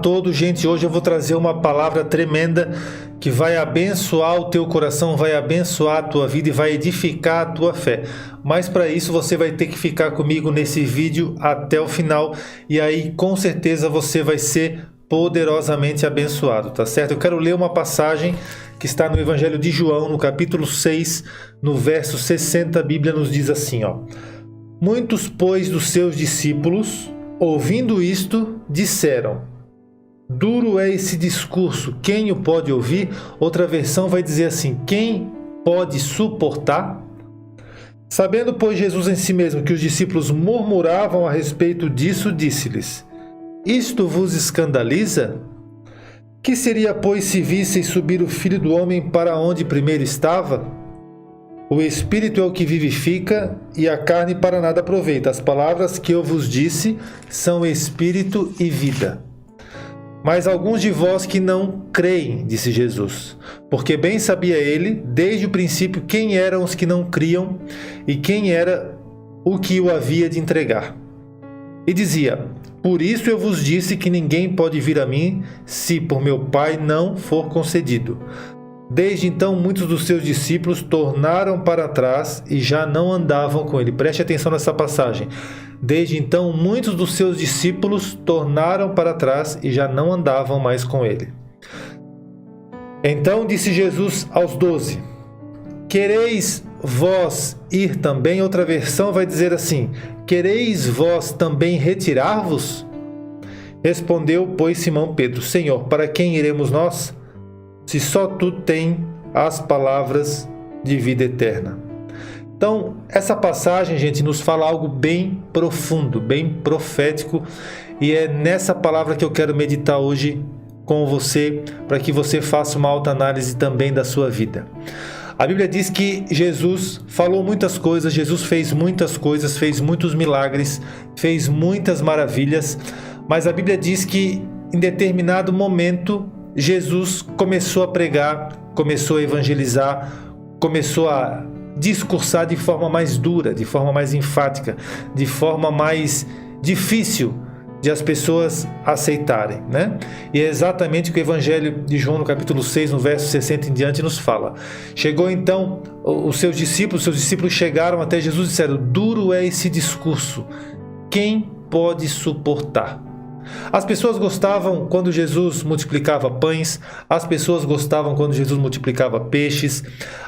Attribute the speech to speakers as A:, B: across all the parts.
A: todos, gente. Hoje eu vou trazer uma palavra tremenda que vai abençoar o teu coração, vai abençoar a tua vida e vai edificar a tua fé. Mas para isso você vai ter que ficar comigo nesse vídeo até o final e aí com certeza você vai ser poderosamente abençoado, tá certo? Eu quero ler uma passagem que está no Evangelho de João, no capítulo 6, no verso 60, a Bíblia nos diz assim, ó: Muitos, pois, dos seus discípulos, ouvindo isto, disseram: Duro é esse discurso, quem o pode ouvir? Outra versão vai dizer assim: quem pode suportar? Sabendo, pois, Jesus em si mesmo que os discípulos murmuravam a respeito disso, disse-lhes: Isto vos escandaliza? Que seria, pois, se visseis subir o Filho do Homem para onde primeiro estava? O Espírito é o que vivifica, e a carne para nada aproveita. As palavras que eu vos disse são Espírito e vida. Mas alguns de vós que não creem, disse Jesus, porque bem sabia ele, desde o princípio, quem eram os que não criam e quem era o que o havia de entregar. E dizia: Por isso eu vos disse que ninguém pode vir a mim, se por meu Pai não for concedido. Desde então, muitos dos seus discípulos tornaram para trás e já não andavam com ele. Preste atenção nessa passagem. Desde então, muitos dos seus discípulos tornaram para trás e já não andavam mais com ele. Então disse Jesus aos 12: Quereis vós ir também? Outra versão vai dizer assim: Quereis vós também retirar-vos? Respondeu, pois, Simão Pedro: Senhor, para quem iremos nós? Se só tu tens as palavras de vida eterna. Então, essa passagem, gente, nos fala algo bem profundo, bem profético, e é nessa palavra que eu quero meditar hoje com você, para que você faça uma autoanálise também da sua vida. A Bíblia diz que Jesus falou muitas coisas, Jesus fez muitas coisas, fez muitos milagres, fez muitas maravilhas, mas a Bíblia diz que em determinado momento Jesus começou a pregar, começou a evangelizar, começou a discursar de forma mais dura, de forma mais enfática, de forma mais difícil de as pessoas aceitarem, né? E é exatamente o que o Evangelho de João, no capítulo 6, no verso 60 em diante, nos fala. Chegou então os seus discípulos chegaram até Jesus e disseram: Duro é esse discurso, quem pode suportar? As pessoas gostavam quando Jesus multiplicava pães, as pessoas gostavam quando Jesus multiplicava peixes,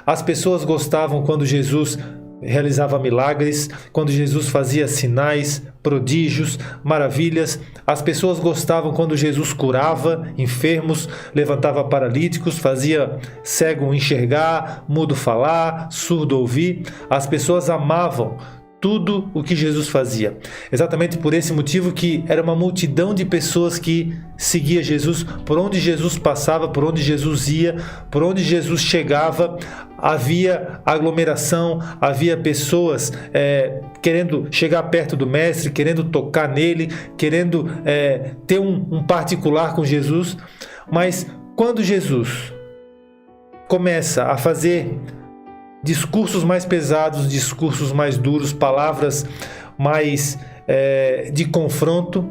A: as pessoas gostavam quando Jesus realizava milagres, quando Jesus fazia sinais, prodígios, maravilhas. As pessoas gostavam quando Jesus curava enfermos, levantava paralíticos, fazia cego enxergar, mudo falar, surdo ouvir. As pessoas amavam tudo o que Jesus fazia. Exatamente por esse motivo que era uma multidão de pessoas que seguia Jesus. Por onde Jesus passava, por onde Jesus ia, por onde Jesus chegava, havia aglomeração, havia pessoas querendo chegar perto do Mestre, querendo tocar nele, querendo ter um particular com Jesus. Mas quando Jesus começa a fazer discursos mais pesados, discursos mais duros, palavras mais de confronto,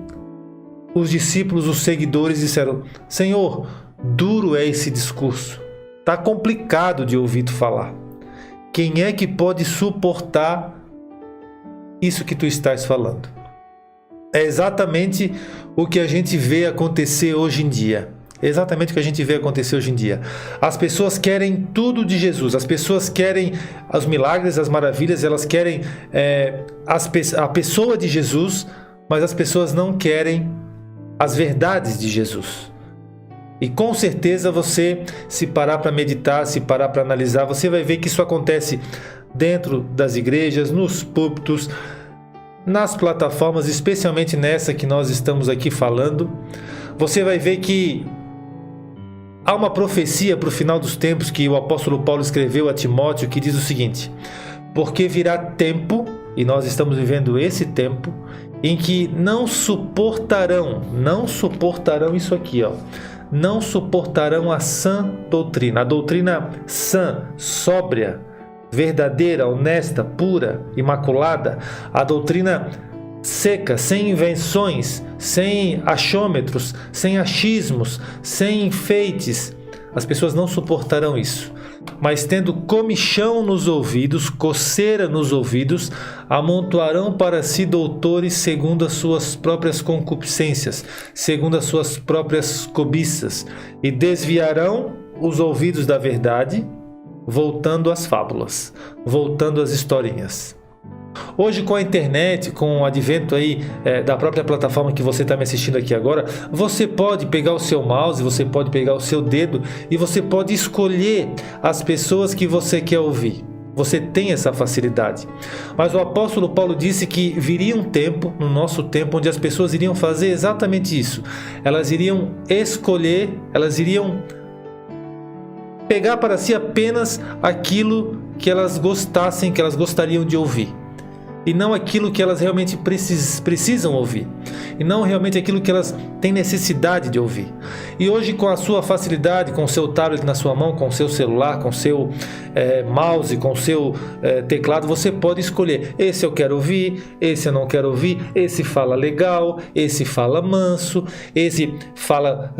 A: os discípulos, os seguidores disseram: Senhor, duro é esse discurso, está complicado de ouvir tu falar. Quem é que pode suportar isso que tu estás falando? É exatamente o que a gente vê acontecer hoje em dia. Exatamente o que a gente vê acontecer hoje em dia. As pessoas querem tudo de Jesus. As pessoas querem os milagres, as maravilhas. Elas querem a pessoa de Jesus, mas as pessoas não querem as verdades de Jesus. E com certeza você, se parar para meditar, se parar para analisar, você vai ver que isso acontece dentro das igrejas, nos púlpitos, nas plataformas, especialmente nessa que nós estamos aqui falando. Você vai ver que há uma profecia para o final dos tempos que o apóstolo Paulo escreveu a Timóteo, que diz o seguinte: porque virá tempo, e nós estamos vivendo esse tempo, em que não suportarão isso aqui, ó, não suportarão a sã doutrina, a doutrina sã, sóbria, verdadeira, honesta, pura, imaculada, a doutrina seca, sem invenções, sem achômetros, sem achismos, sem enfeites. As pessoas não suportarão isso. Mas tendo comichão nos ouvidos, coceira nos ouvidos, amontoarão para si doutores segundo as suas próprias concupiscências, segundo as suas próprias cobiças, e desviarão os ouvidos da verdade, voltando às fábulas, voltando às historinhas. Hoje, com a internet, com o advento aí da própria plataforma que você está me assistindo aqui agora, você pode pegar o seu mouse, você pode pegar o seu dedo e você pode escolher as pessoas que você quer ouvir. Você tem essa facilidade. Mas o apóstolo Paulo disse que viria um tempo, no nosso tempo, onde as pessoas iriam fazer exatamente isso. Elas iriam escolher, elas iriam pegar para si apenas aquilo que elas gostassem, que elas gostariam de ouvir. E não aquilo que elas realmente precisam ouvir. E não realmente aquilo que elas têm necessidade de ouvir. E hoje, com a sua facilidade, com o seu tablet na sua mão, com o seu celular, com o seu mouse, com o seu teclado, você pode escolher. Esse eu quero ouvir, esse eu não quero ouvir, esse fala legal, esse fala manso, esse fala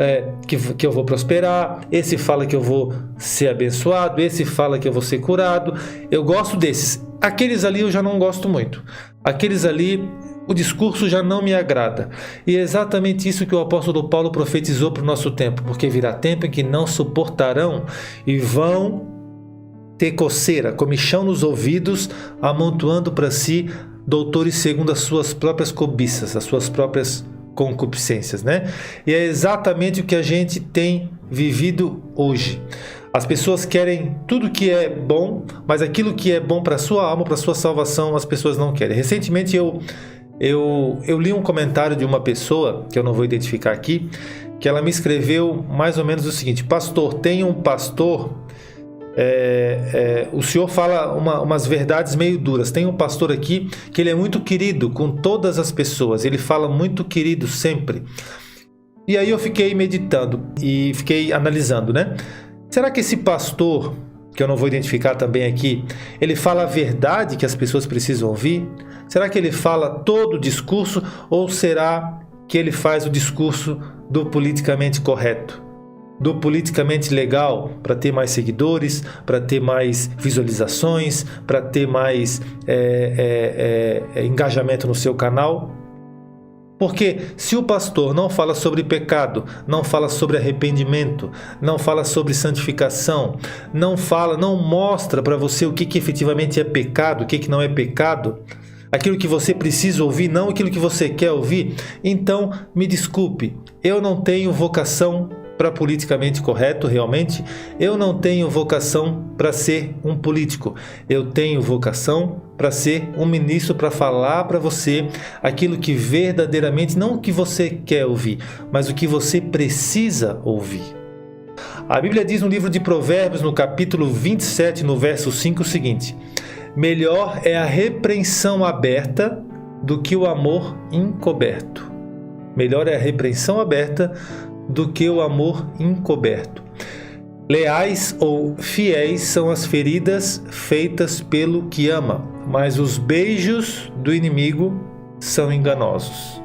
A: que eu vou prosperar, esse fala que eu vou ser abençoado, esse fala que eu vou ser curado. Eu gosto desses. Aqueles ali eu já não gosto muito. Aqueles ali, o discurso já não me agrada. E é exatamente isso que o apóstolo Paulo profetizou para o nosso tempo. Porque virá tempo em que não suportarão e vão ter coceira, comichão nos ouvidos, amontoando para si doutores segundo as suas próprias cobiças, as suas próprias concupiscências, né? E é exatamente o que a gente tem vivido hoje. As pessoas querem tudo que é bom, mas aquilo que é bom para a sua alma, para a sua salvação, as pessoas não querem. Recentemente eu li um comentário de uma pessoa, que eu não vou identificar aqui, que ela me escreveu mais ou menos o seguinte: pastor, tem um pastor, o senhor fala umas verdades meio duras. Tem um pastor aqui que ele é muito querido com todas as pessoas, ele fala muito querido sempre. E aí eu fiquei meditando e fiquei analisando, né? Será que esse pastor, que eu não vou identificar também aqui, ele fala a verdade que as pessoas precisam ouvir? Será que ele fala todo o discurso ou será que ele faz o discurso do politicamente correto? Do politicamente legal, para ter mais seguidores, para ter mais visualizações, para ter mais engajamento no seu canal? Porque se o pastor não fala sobre pecado, não fala sobre arrependimento, não fala sobre santificação, não mostra para você o que efetivamente é pecado, o que não é pecado, aquilo que você precisa ouvir, não aquilo que você quer ouvir, então me desculpe, eu não tenho vocação para politicamente correto, realmente. Eu não tenho vocação para ser um político. Eu tenho vocação para ser um ministro, para falar para você aquilo que verdadeiramente, não o que você quer ouvir, mas o que você precisa ouvir. A Bíblia diz no livro de Provérbios, no capítulo 27, no verso 5, o seguinte: melhor é a repreensão aberta do que o amor encoberto. Melhor é a repreensão aberta do que o amor encoberto. Leais ou fiéis são as feridas feitas pelo que ama, mas os beijos do inimigo são enganosos.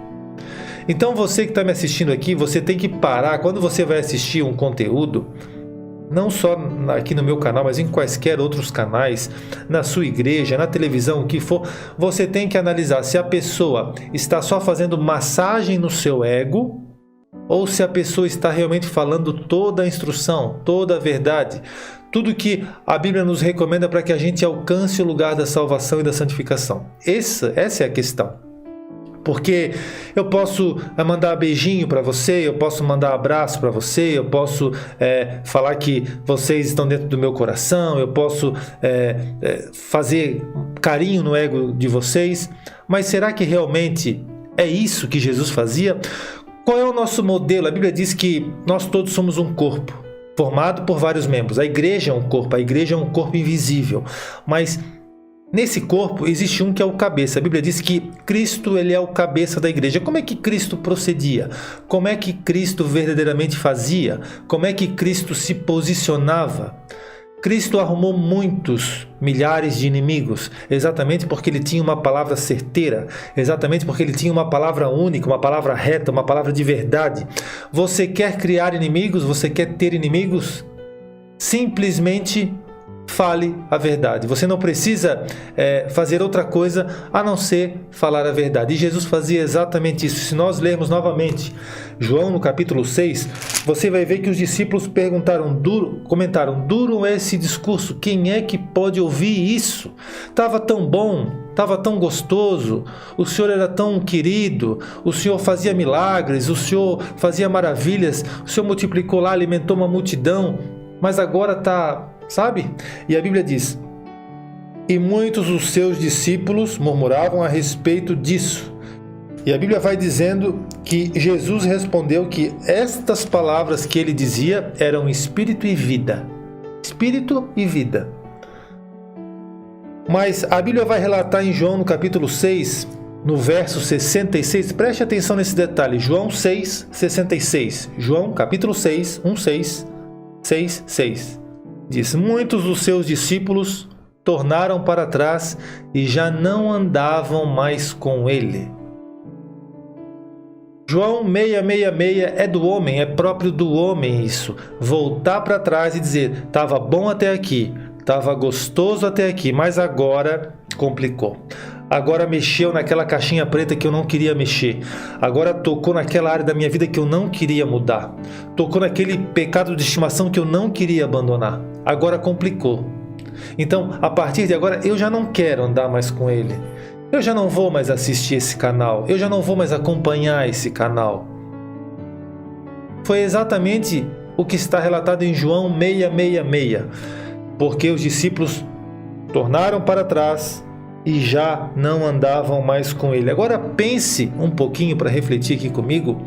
A: Então você que está me assistindo aqui, você tem que parar, quando você vai assistir um conteúdo, não só aqui no meu canal, mas em quaisquer outros canais, na sua igreja, na televisão, o que for, você tem que analisar se a pessoa está só fazendo massagem no seu ego, ou se a pessoa está realmente falando toda a instrução, toda a verdade, tudo que a Bíblia nos recomenda para que a gente alcance o lugar da salvação e da santificação. Essa é a questão. Porque eu posso mandar beijinho para você, eu posso mandar abraço para você, eu posso falar que vocês estão dentro do meu coração, eu posso fazer carinho no ego de vocês, mas será que realmente é isso que Jesus fazia? Qual é o nosso modelo? A Bíblia diz que nós todos somos um corpo, formado por vários membros. A igreja é um corpo, a igreja é um corpo invisível. Mas nesse corpo existe um que é o cabeça. A Bíblia diz que Cristo ele é o cabeça da igreja. Como é que Cristo procedia? Como é que Cristo verdadeiramente fazia? Como é que Cristo se posicionava? Cristo arrumou muitos, milhares de inimigos, exatamente porque ele tinha uma palavra certeira, exatamente porque ele tinha uma palavra única, uma palavra reta, uma palavra de verdade. Você quer criar inimigos? Você quer ter inimigos? Simplesmente fale a verdade. Você não precisa fazer outra coisa a não ser falar a verdade. E Jesus fazia exatamente isso. Se nós lermos novamente João no capítulo 6, você vai ver que os discípulos comentaram, duro esse discurso, quem é que pode ouvir isso? Estava tão bom, estava tão gostoso, o Senhor era tão querido, o Senhor fazia milagres, o Senhor fazia maravilhas, o Senhor multiplicou lá, alimentou uma multidão, mas agora está... Sabe? E a Bíblia diz, e muitos dos seus discípulos murmuravam a respeito disso. E a Bíblia vai dizendo que Jesus respondeu que estas palavras que ele dizia eram espírito e vida. Espírito e vida. Mas a Bíblia vai relatar em João no capítulo 6, no verso 66, preste atenção nesse detalhe, João 6, 66. João capítulo 6, 6. Diz, muitos dos seus discípulos tornaram para trás e já não andavam mais com ele. João 6,66 é do homem, é próprio do homem isso. Voltar para trás e dizer, estava bom até aqui, estava gostoso até aqui, mas agora complicou. Agora mexeu naquela caixinha preta que eu não queria mexer. Agora tocou naquela área da minha vida que eu não queria mudar. Tocou naquele pecado de estimação que eu não queria abandonar. Agora complicou. Então, a partir de agora, eu já não quero andar mais com ele. Eu já não vou mais assistir esse canal. Eu já não vou mais acompanhar esse canal. Foi exatamente o que está relatado em João 6,66. Porque os discípulos tornaram para trás e já não andavam mais com ele. Agora pense um pouquinho para refletir aqui comigo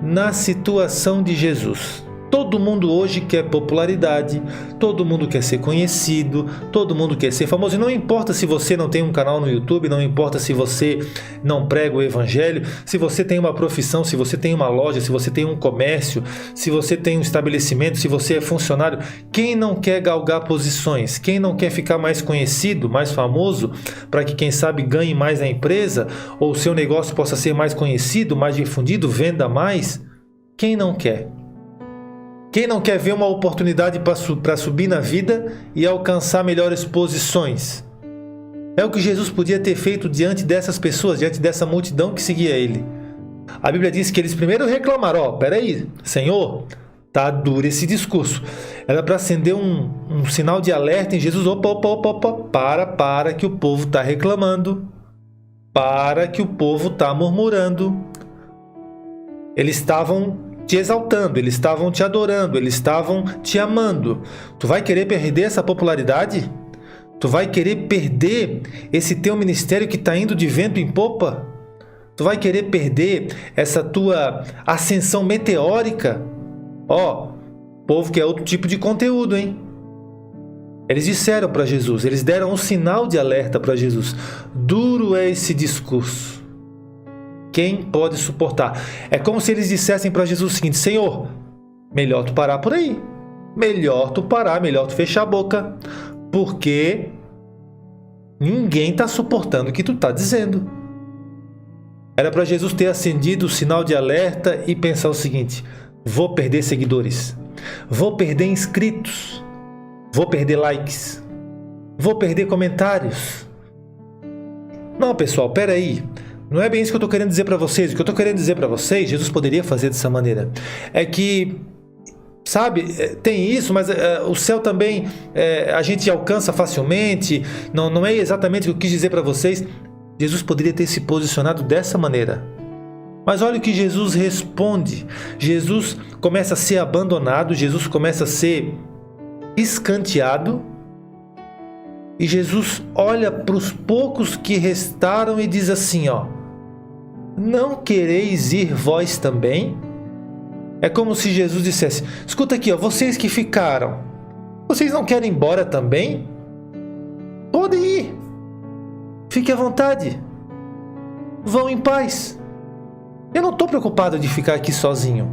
A: na situação de Jesus. Todo mundo hoje quer popularidade, todo mundo quer ser conhecido, todo mundo quer ser famoso. E não importa se você não tem um canal no YouTube, não importa se você não prega o evangelho, se você tem uma profissão, se você tem uma loja, se você tem um comércio, se você tem um estabelecimento, se você é funcionário. Quem não quer galgar posições? Quem não quer ficar mais conhecido, mais famoso, para que quem sabe ganhe mais na empresa ou o seu negócio possa ser mais conhecido, mais difundido, venda mais? Quem não quer? Quem não quer ver uma oportunidade para subir na vida e alcançar melhores posições? É o que Jesus podia ter feito diante dessas pessoas, diante dessa multidão que seguia ele. A Bíblia diz que eles primeiro reclamaram, peraí, Senhor, tá duro esse discurso. Era para acender um sinal de alerta em Jesus, para que o povo está reclamando, para que o povo está murmurando. Eles estavam te exaltando, eles estavam te adorando, eles estavam te amando. Tu vai querer perder essa popularidade? Tu vai querer perder esse teu ministério que está indo de vento em popa? Tu vai querer perder essa tua ascensão meteórica? Povo que é outro tipo de conteúdo, hein? Eles disseram para Jesus, eles deram um sinal de alerta para Jesus. Duro é esse discurso. Quem pode suportar? É como se eles dissessem para Jesus o seguinte, Senhor, melhor tu parar por aí. Melhor tu parar, melhor tu fechar a boca. Porque ninguém está suportando o que tu está dizendo. Era para Jesus ter acendido o sinal de alerta e pensar o seguinte, vou perder seguidores, vou perder inscritos, vou perder likes, vou perder comentários. Não, pessoal, peraí. Não é bem isso que eu estou querendo dizer para vocês. O que eu estou querendo dizer para vocês, Jesus poderia fazer dessa maneira. É que, sabe, tem isso, mas o céu também a gente alcança facilmente. Não é exatamente o que eu quis dizer para vocês. Jesus poderia ter se posicionado dessa maneira. Mas olha o que Jesus responde. Jesus começa a ser abandonado, Jesus começa a ser escanteado. E Jesus olha para os poucos que restaram e diz assim, não quereis ir vós também? É como se Jesus dissesse, escuta aqui, vocês que ficaram, vocês não querem ir embora também? Podem ir, fique à vontade, vão em paz. Eu não estou preocupado de ficar aqui sozinho.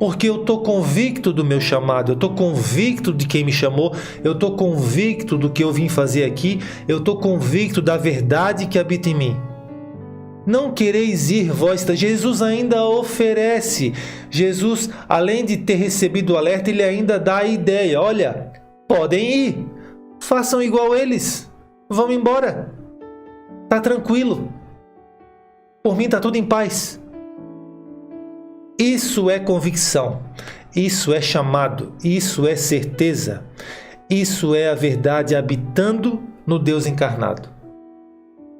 A: Porque eu estou convicto do meu chamado, eu estou convicto de quem me chamou, eu estou convicto do que eu vim fazer aqui, eu estou convicto da verdade que habita em mim. Não quereis ir vós. Jesus ainda oferece. Jesus, além de ter recebido o alerta, ele ainda dá a ideia. Olha, podem ir. Façam igual eles. Vão embora. Tá tranquilo. Por mim tá tudo em paz. Isso é convicção. Isso é chamado. Isso é certeza. Isso é a verdade habitando no Deus encarnado.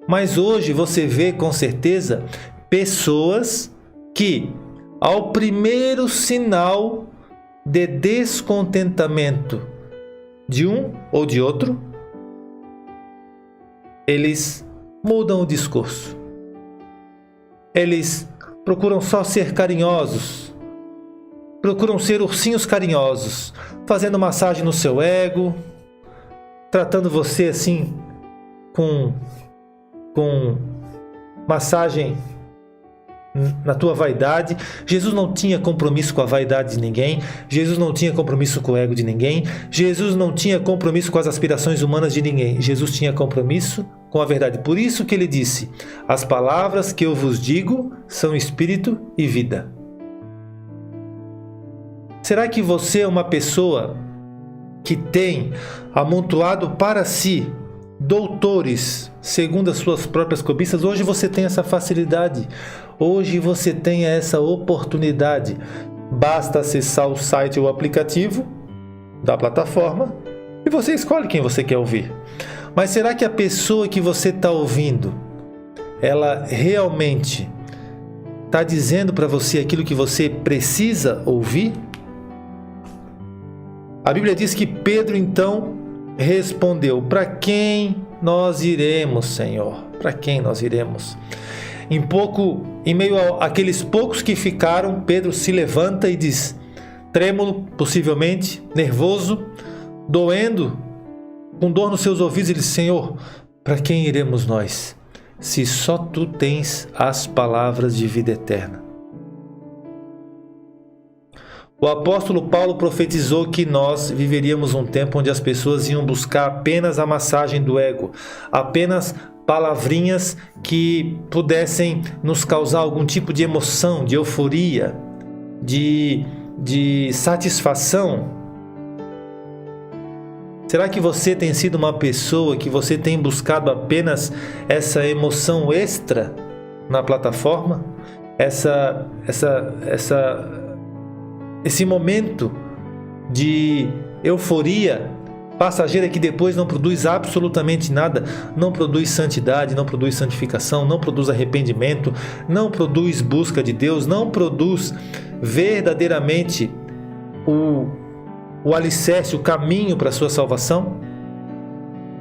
A: Mas hoje você vê com certeza pessoas que, ao primeiro sinal de descontentamento de um ou de outro, eles mudam o discurso. Eles procuram só ser carinhosos, procuram ser ursinhos carinhosos, fazendo massagem no seu ego, tratando você assim com massagem na tua vaidade. Jesus não tinha compromisso com a vaidade de ninguém. Jesus não tinha compromisso com o ego de ninguém. Jesus não tinha compromisso com as aspirações humanas de ninguém. Jesus tinha compromisso com a verdade. Por isso que ele disse: as palavras que eu vos digo são espírito e vida. Será que você é uma pessoa que tem amontoado para si doutores segundo as suas próprias cobiças? Hoje você tem essa facilidade, hoje você tem essa oportunidade. Basta acessar o site ou o aplicativo da plataforma e você escolhe quem você quer ouvir. Mas será que a pessoa que você está ouvindo, ela realmente está dizendo para você aquilo que você precisa ouvir? A Bíblia diz que Pedro então respondeu: para quem nós iremos, Senhor? Para quem nós iremos? Em meio àqueles poucos que ficaram, Pedro se levanta e diz, trêmulo, possivelmente, nervoso, doendo, com dor nos seus ouvidos, ele diz: Senhor, para quem iremos nós, se só Tu tens as palavras de vida eterna? O apóstolo Paulo profetizou que nós viveríamos um tempo onde as pessoas iam buscar apenas a massagem do ego, apenas palavrinhas que pudessem nos causar algum tipo de emoção, de euforia, de satisfação. Será que você tem sido uma pessoa que você tem buscado apenas essa emoção extra na plataforma? Esse momento de euforia passageira que depois não produz absolutamente nada, não produz santidade, não produz santificação, não produz arrependimento, não produz busca de Deus, não produz verdadeiramente o alicerce, o caminho para a sua salvação?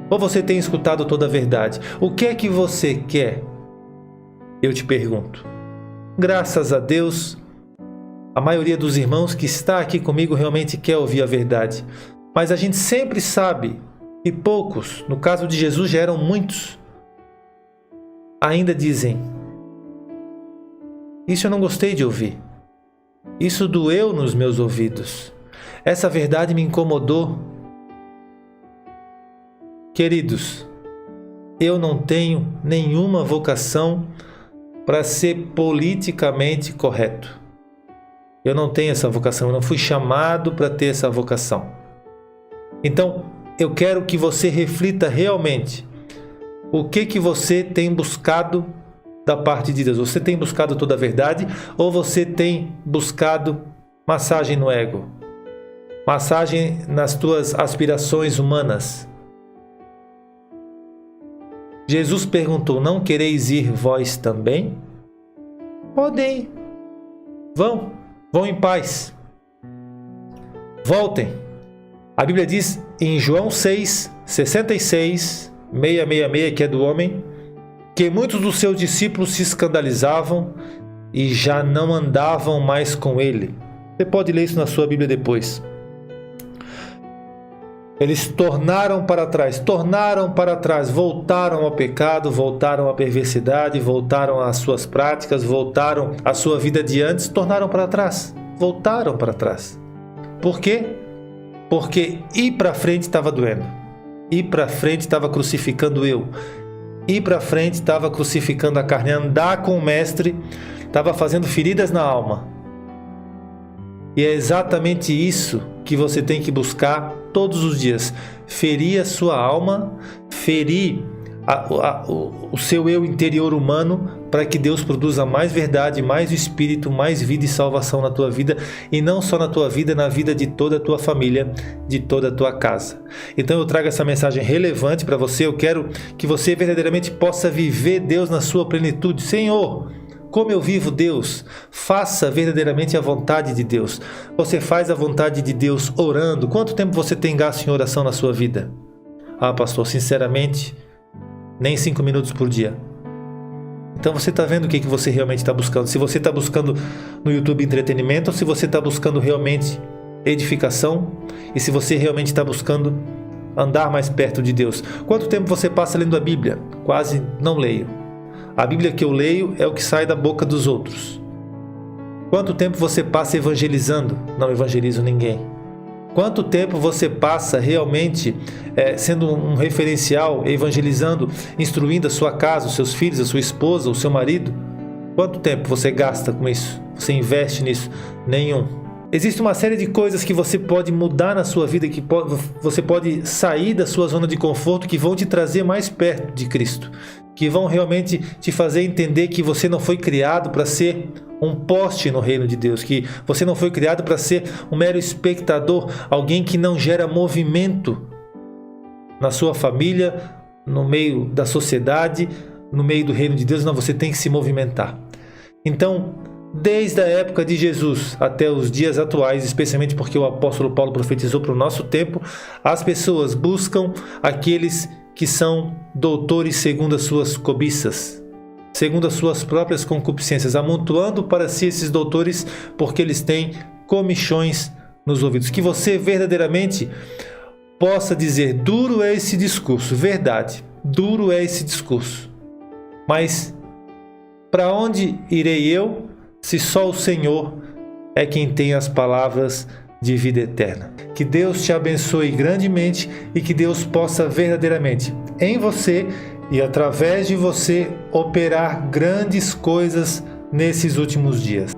A: Ou você tem escutado toda a verdade? O que é que você quer? Eu te pergunto. Graças a Deus, a maioria dos irmãos que está aqui comigo realmente quer ouvir a verdade. Mas a gente sempre sabe que poucos, no caso de Jesus já eram muitos, ainda dizem: isso eu não gostei de ouvir. Isso doeu nos meus ouvidos. Essa verdade me incomodou. Queridos, eu não tenho nenhuma vocação para ser politicamente correto. Eu não tenho essa vocação, eu não fui chamado para ter essa vocação. Então, eu quero que você reflita realmente o que você tem buscado da parte de Deus. Você tem buscado toda a verdade ou você tem buscado massagem no ego? Massagem nas tuas aspirações humanas? Jesus perguntou: não quereis ir vós também? Podem ir. Vão em paz. Voltem. A Bíblia diz em João 6, 66, 666, que é do homem, que muitos dos seus discípulos se escandalizavam e já não andavam mais com ele. Você pode ler isso na sua Bíblia depois. Eles tornaram para trás, voltaram ao pecado, voltaram à perversidade, voltaram às suas práticas, voltaram à sua vida de antes, tornaram para trás. voltaram para trás. Por quê? Porque ir para frente estava doendo. Ir para frente estava crucificando eu. Ir para frente estava crucificando a carne. Andar com o Mestre estava fazendo feridas na alma. E é exatamente isso que você tem que buscar todos os dias. Ferir a sua alma, ferir o seu eu interior humano, para que Deus produza mais verdade, mais Espírito, mais vida e salvação na tua vida, e não só na tua vida, na vida de toda a tua família, de toda a tua casa. Então eu trago essa mensagem relevante para você. Eu quero que você verdadeiramente possa viver Deus na sua plenitude. Senhor, como eu vivo Deus? Faça verdadeiramente a vontade de Deus. Você faz a vontade de Deus orando? Quanto tempo você tem gasto em oração na sua vida? Ah, pastor, sinceramente, nem 5 minutos por dia. Então você está vendo o que você realmente está buscando. Se você está buscando no YouTube entretenimento, ou se você está buscando realmente edificação, e se você realmente está buscando andar mais perto de Deus. Quanto tempo você passa lendo a Bíblia? Quase não leio. A Bíblia que eu leio é o que sai da boca dos outros. Quanto tempo você passa evangelizando? Não evangelizo ninguém. Quanto tempo você passa realmente sendo um referencial, evangelizando, instruindo a sua casa, os seus filhos, a sua esposa, o seu marido? Quanto tempo você gasta com isso? Você investe nisso? Nenhum. Existe uma série de coisas que você pode mudar na sua vida, que você pode sair da sua zona de conforto, que vão te trazer mais perto de Cristo, que vão realmente te fazer entender que você não foi criado para ser um poste no reino de Deus, que você não foi criado para ser um mero espectador, alguém que não gera movimento na sua família, no meio da sociedade, no meio do reino de Deus. Não, você tem que se movimentar. Então, desde a época de Jesus até os dias atuais, especialmente porque o apóstolo Paulo profetizou para o nosso tempo, as pessoas buscam aqueles que são doutores segundo as suas cobiças, segundo as suas próprias concupiscências, amontoando para si esses doutores porque eles têm comichões nos ouvidos. Que você verdadeiramente possa dizer: duro é esse discurso, verdade, duro é esse discurso, mas para onde irei eu, se só o Senhor é quem tem as palavras de vida eterna? Que Deus te abençoe grandemente e que Deus possa verdadeiramente em você e através de você operar grandes coisas nesses últimos dias.